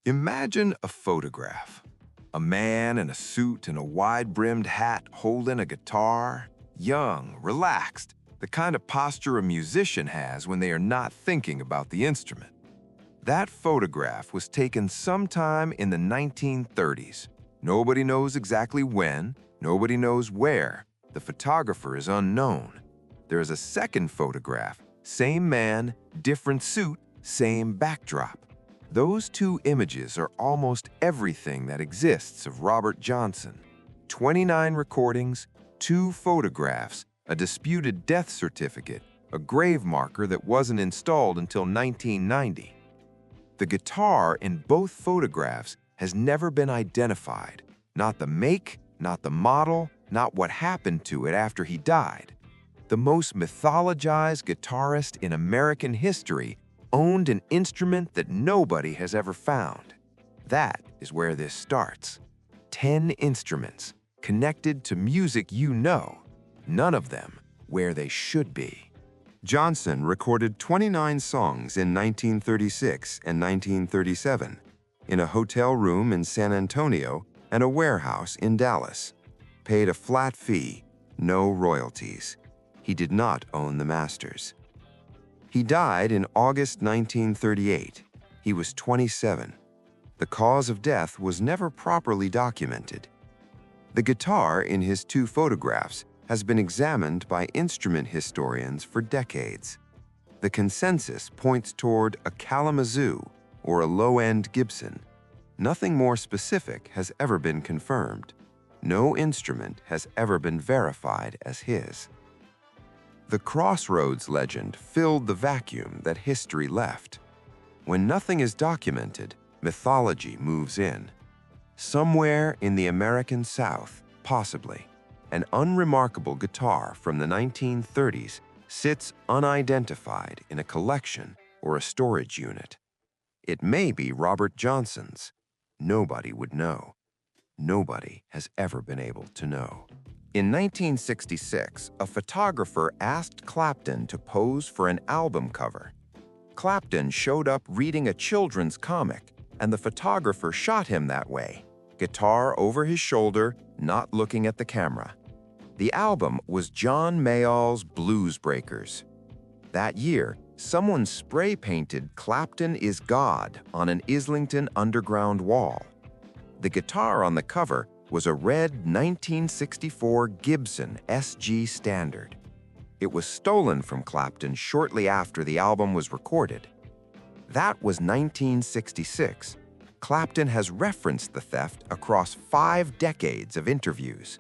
Imagine a photograph. A man in a suit and a wide-brimmed hat holding a guitar, young, relaxed, the kind of posture a musician has when they are not thinking about the instrument. That photograph was taken sometime in the 1930s. Nobody knows exactly when, nobody knows where. The photographer is unknown. There is a second photograph, same man, different suit, same backdrop. Those two images are almost everything that exists of Robert Johnson. 29 recordings, 2 photographs, a disputed death certificate, a grave marker that wasn't installed until 1990. The guitar in both photographs has never been identified. Not the make, not the model, not what happened to it after he died. The most mythologized guitarist in American history owned an instrument that nobody has ever found. That is where this starts. 10 instruments connected to music you know, none of them where they should be. Johnson recorded 29 songs in 1936 and 1937 in a hotel room in San Antonio and a warehouse in Dallas. Paid a flat fee, no royalties. He did not own the masters. He died in August 1938. He was 27. The cause of death was never properly documented. The guitar in his 2 photographs has been examined by instrument historians for decades. The consensus points toward a Kalamazoo or a low-end Gibson. Nothing more specific has ever been confirmed. No instrument has ever been verified as his. The Crossroads legend filled the vacuum that history left. When nothing is documented, mythology moves in. Somewhere in the American South, possibly, an unremarkable guitar from the 1930s sits unidentified in a collection or a storage unit. It may be Robert Johnson's. Nobody would know. Nobody has ever been able to know. In 1966, a photographer asked Clapton to pose for an album cover. Clapton showed up reading a children's comic, and the photographer shot him that way, guitar over his shoulder, not looking at the camera. The album was John Mayall's Blues Breakers. That year, someone spray-painted "Clapton is God" on an Islington Underground wall. The guitar on the cover was a red 1964 Gibson SG Standard. It was stolen from Clapton shortly after the album was recorded. That was 1966. Clapton has referenced the theft across 5 decades of interviews.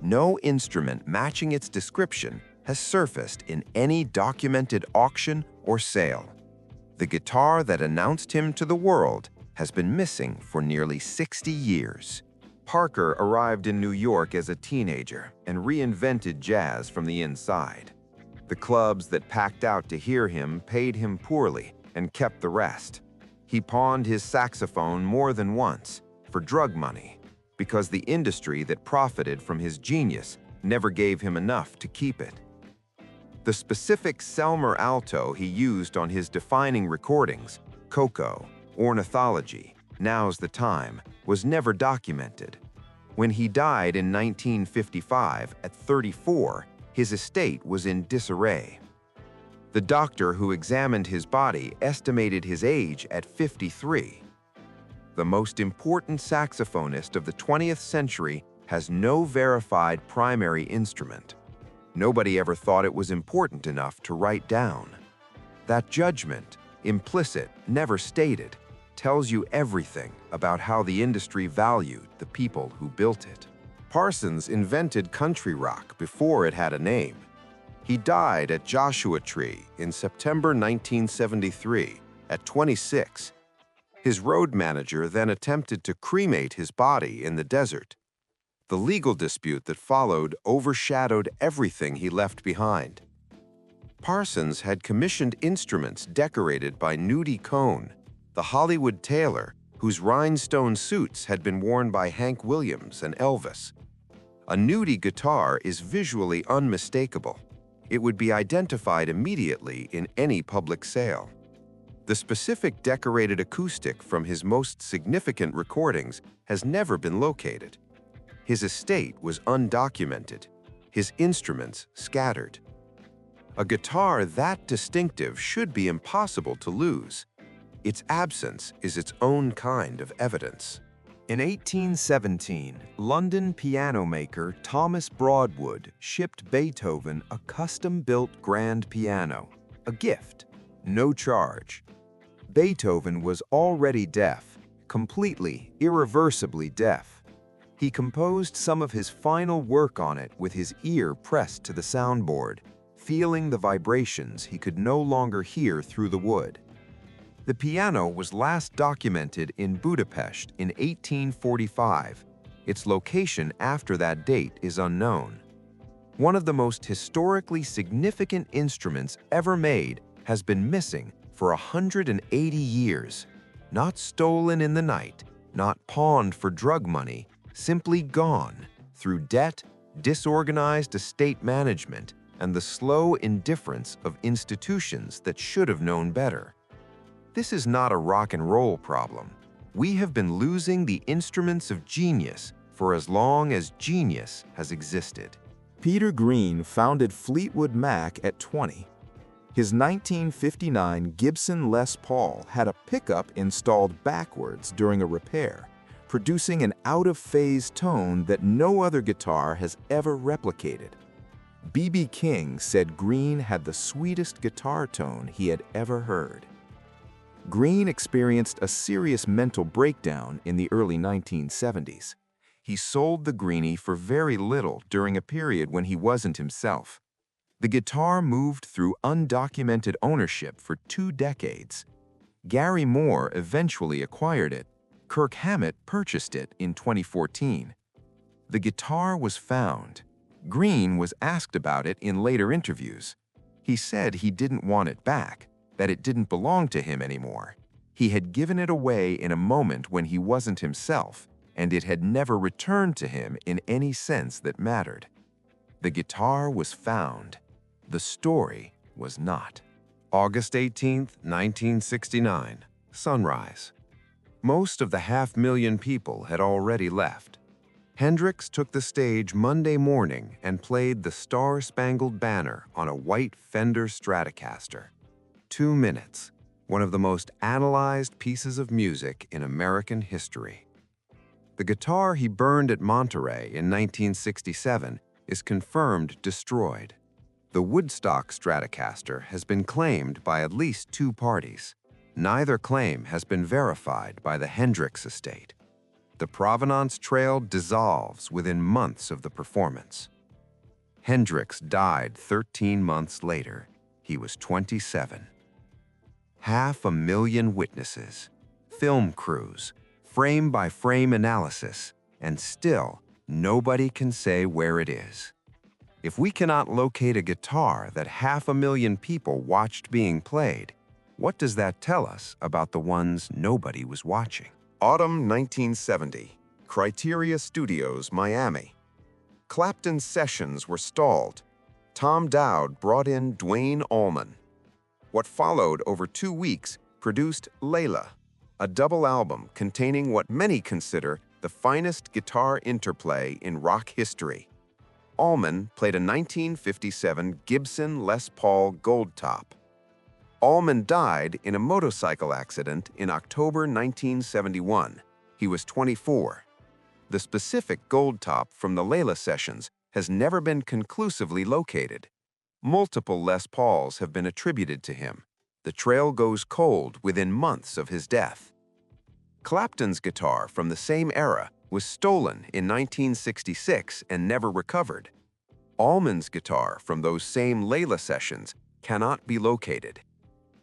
No instrument matching its description has surfaced in any documented auction or sale. The guitar that announced him to the world has been missing for nearly 60 years. Parker arrived in New York as a teenager and reinvented jazz from the inside. The clubs that packed out to hear him paid him poorly and kept the rest. He pawned his saxophone more than once for drug money because the industry that profited from his genius never gave him enough to keep it. The specific Selmer alto he used on his defining recordings, Coco, Ornithology, Now's the Time, was never documented. When he died in 1955 at 34, his estate was in disarray. The doctor who examined his body estimated his age at 53. The most important saxophonist of the 20th century has no verified primary instrument. Nobody ever thought it was important enough to write down. That judgment, implicit, never stated, tells you everything about how the industry valued the people who built it. Parsons invented country rock before it had a name. He died at Joshua Tree in September 1973 at 26. His road manager then attempted to cremate his body in the desert. The legal dispute that followed overshadowed everything he left behind. Parsons had commissioned instruments decorated by Nudie Cohn, the Hollywood tailor whose rhinestone suits had been worn by Hank Williams and Elvis. A Nudie guitar is visually unmistakable. It would be identified immediately in any public sale. The specific decorated acoustic from his most significant recordings has never been located. His estate was undocumented, his instruments scattered. A guitar that distinctive should be impossible to lose. Its absence is its own kind of evidence. In 1817, London piano maker Thomas Broadwood shipped Beethoven a custom-built grand piano, a gift, no charge. Beethoven was already deaf, completely, irreversibly deaf. He composed some of his final work on it with his ear pressed to the soundboard, feeling the vibrations he could no longer hear through the wood. The piano was last documented in Budapest in 1845. Its location after that date is unknown. One of the most historically significant instruments ever made has been missing for 180 years. Not stolen in the night, not pawned for drug money, simply gone through debt, disorganized estate management, and the slow indifference of institutions that should have known better. This is not a rock and roll problem. We have been losing the instruments of genius for as long as genius has existed. Peter Green founded Fleetwood Mac at 20. His 1959 Gibson Les Paul had a pickup installed backwards during a repair, producing an out-of-phase tone that no other guitar has ever replicated. B.B. King said Green had the sweetest guitar tone he had ever heard. Green experienced a serious mental breakdown in the early 1970s. He sold the Greenie for very little during a period when he wasn't himself. The guitar moved through undocumented ownership for 2 decades. Gary Moore eventually acquired it. Kirk Hammett purchased it in 2014. The guitar was found. Green was asked about it in later interviews. He said he didn't want it back, that it didn't belong to him anymore. He had given it away in a moment when he wasn't himself, and it had never returned to him in any sense that mattered. The guitar was found. The story was not. August 18, 1969, sunrise. Most of the 500,000 people had already left. Hendrix took the stage Monday morning and played the Star-Spangled Banner on a white Fender Stratocaster. 2 minutes, one of the most analyzed pieces of music in American history. The guitar he burned at Monterey in 1967 is confirmed destroyed. The Woodstock Stratocaster has been claimed by at least 2 parties. Neither claim has been verified by the Hendrix estate. The Provenance Trail dissolves within months of the performance. Hendrix died 13 months later. He was 27. 500,000 witnesses, film crews, frame-by-frame analysis, and still nobody can say where it is. If we cannot locate a guitar that 500,000 people watched being played, what does that tell us about the ones nobody was watching? Autumn 1970, Criteria Studios, Miami. Clapton's sessions were stalled. Tom Dowd brought in Duane Allman. What followed over 2 weeks produced Layla, a double album containing what many consider the finest guitar interplay in rock history. Allman played a 1957 Gibson Les Paul Gold Top. Allman died in a motorcycle accident in October 1971. He was 24. The specific gold top from the Layla sessions has never been conclusively located. Multiple Les Pauls have been attributed to him. The trail goes cold within months of his death. Clapton's guitar from the same era was stolen in 1966 and never recovered. Allman's guitar from those same Layla sessions cannot be located.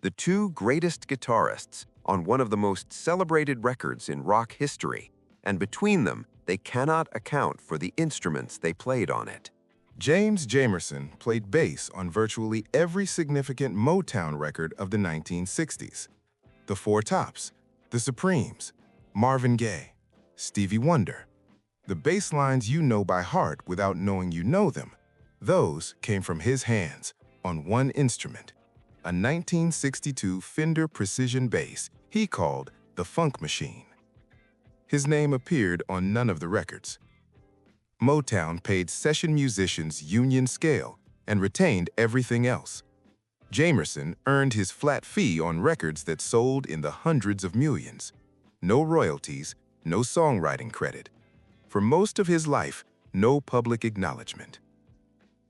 The 2 greatest guitarists on one of the most celebrated records in rock history, and between them, they cannot account for the instruments they played on it. James Jamerson played bass on virtually every significant Motown record of the 1960s. The Four Tops, The Supremes, Marvin Gaye, Stevie Wonder. The bass lines you know by heart without knowing you know them, those came from his hands on one instrument, a 1962 Fender Precision bass he called the Funk Machine. His name appeared on none of the records. Motown paid session musicians union scale and retained everything else. Jamerson earned his flat fee on records that sold in the hundreds of millions. No royalties, no songwriting credit. For most of his life, no public acknowledgement.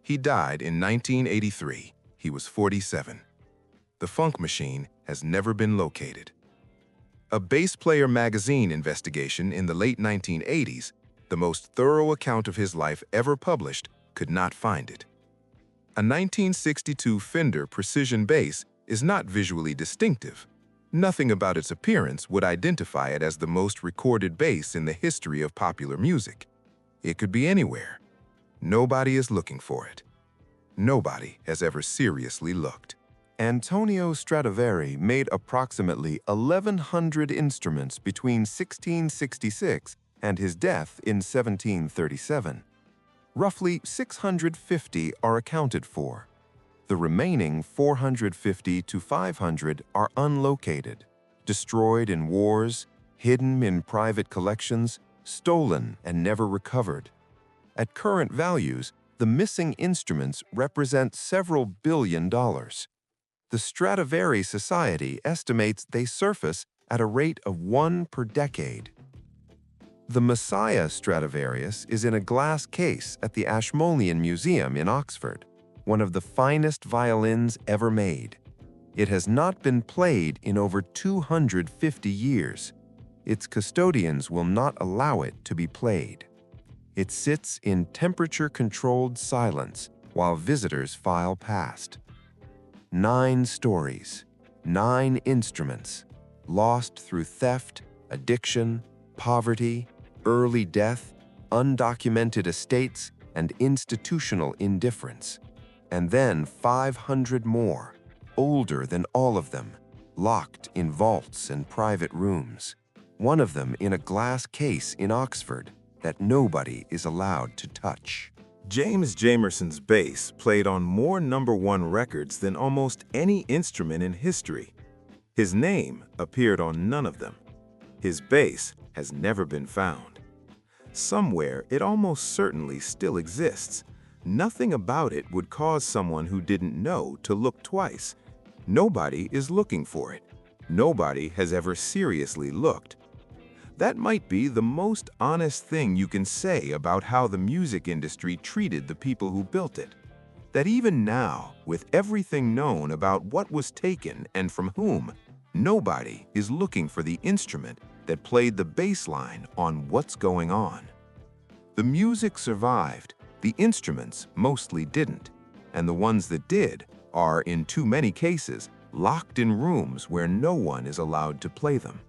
He died in 1983. He was 47. The Funk Machine has never been located. A Bass Player magazine investigation in the late 1980s, the most thorough account of his life ever published, could not find it. A 1962 Fender Precision bass is not visually distinctive. Nothing about its appearance would identify it as the most recorded bass in the history of popular music. It could be anywhere. Nobody is looking for it. Nobody has ever seriously looked. Antonio Stradivari made approximately 1,100 instruments between 1666 and his death in 1737. Roughly 650 are accounted for. The remaining 450 to 500 are unlocated, destroyed in wars, hidden in private collections, stolen and never recovered. At current values, the missing instruments represent several $billion. The Stradivari Society estimates they surface at a rate of 1 per decade. The Messiah Stradivarius is in a glass case at the Ashmolean Museum in Oxford, one of the finest violins ever made. It has not been played in over 250 years. Its custodians will not allow it to be played. It sits in temperature-controlled silence while visitors file past. 9 stories, 9 instruments, lost through theft, addiction, poverty, early death, undocumented estates, and institutional indifference. And then 500 more, older than all of them, locked in vaults and private rooms. One of them in a glass case in Oxford that nobody is allowed to touch. James Jamerson's bass played on more #1 records than almost any instrument in history. His name appeared on none of them. His bass has never been found. Somewhere, it almost certainly still exists. Nothing about it would cause someone who didn't know to look twice. Nobody is looking for it. Nobody has ever seriously looked. That might be the most honest thing you can say about how the music industry treated the people who built it. That even now, with everything known about what was taken and from whom, nobody is looking for the instrument that played the bass line on What's Going On. The music survived, the instruments mostly didn't, and the ones that did are, in too many cases, locked in rooms where no one is allowed to play them.